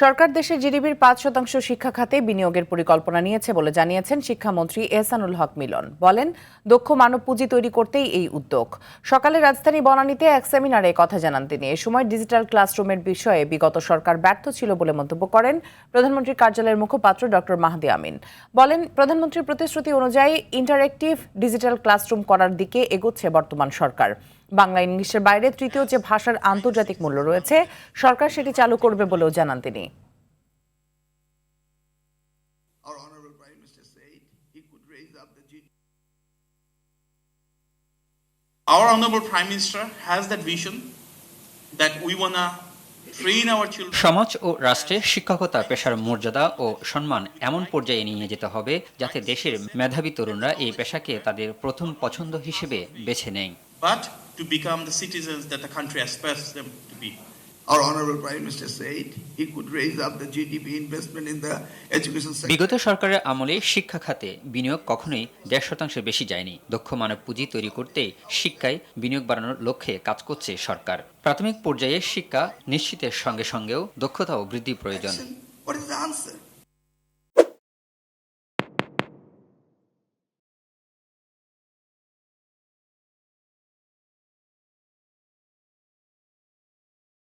সরকার দেশের জিডিপির ৫% শিক্ষা খাতে বিনিয়োগের পরিকল্পনা নিয়েছে বলে জানিয়েছেন শিক্ষামন্ত্রী এহসানুল হক মিলন। বলেন, দক্ষ মানব পুঁজি তৈরি করতেই এই উদ্যোগ। সকালে রাজধানী বনানীতে এক সেমিনারে কথা জানান তিনি। এ সময় ডিজিটাল ক্লাসরুমের বিষয়ে বিগত সরকার ব্যর্থ ছিল বলে মন্তব্য করেন প্রধানমন্ত্রীর কার্যালয়ের মুখপাত্র ডক্টর মাহদি আমিন। বলেন, প্রধানমন্ত্রীর প্রতিশ্রুতি অনুযায়ী ইন্টারঅ্যাক্টিভ ডিজিটাল ক্লাসরুম করার দিকে এগোচ্ছে বর্তমান সরকার। বাংলা ইংলিশের বাইরে তৃতীয় যে ভাষার আন্তর্জাতিক মূল্য রয়েছে, সরকার সেটি চালু করবে বলেও জানান তিনি। Our Honorable Prime Minister said he could raise up the GDP. Our Honorable Prime Minister has that vision that we want to train our children. সমাজ ও রাষ্ট্রে শিক্ষকতা পেশার মর্যাদা ও সম্মান এমন পর্যায়ে নিয়ে যেতে হবে যাতে দেশের মেধাবী তরুণরা এই পেশাকে তাদের প্রথম পছন্দ হিসেবে বেছে নেয়। But to become the citizens that the country aspires them to be. Our Honorable Prime Minister said he could raise up the GDP investment in the education sector. বিগত সরকারের আমলে শিক্ষা খাতে বিনিয়োগ কখনোই 1.5% বেশি যায়নি। দক্ষ মানব পুঁজি তৈরি করতেই শিক্ষায় বিনিয়োগ বাড়ানোর লক্ষ্যে কাজ করছে সরকার। প্রাথমিক পর্যায়ে শিক্ষা নিশ্চিতের সঙ্গে সঙ্গেও দক্ষতাও বৃদ্ধি প্রয়োজন। What is the answer?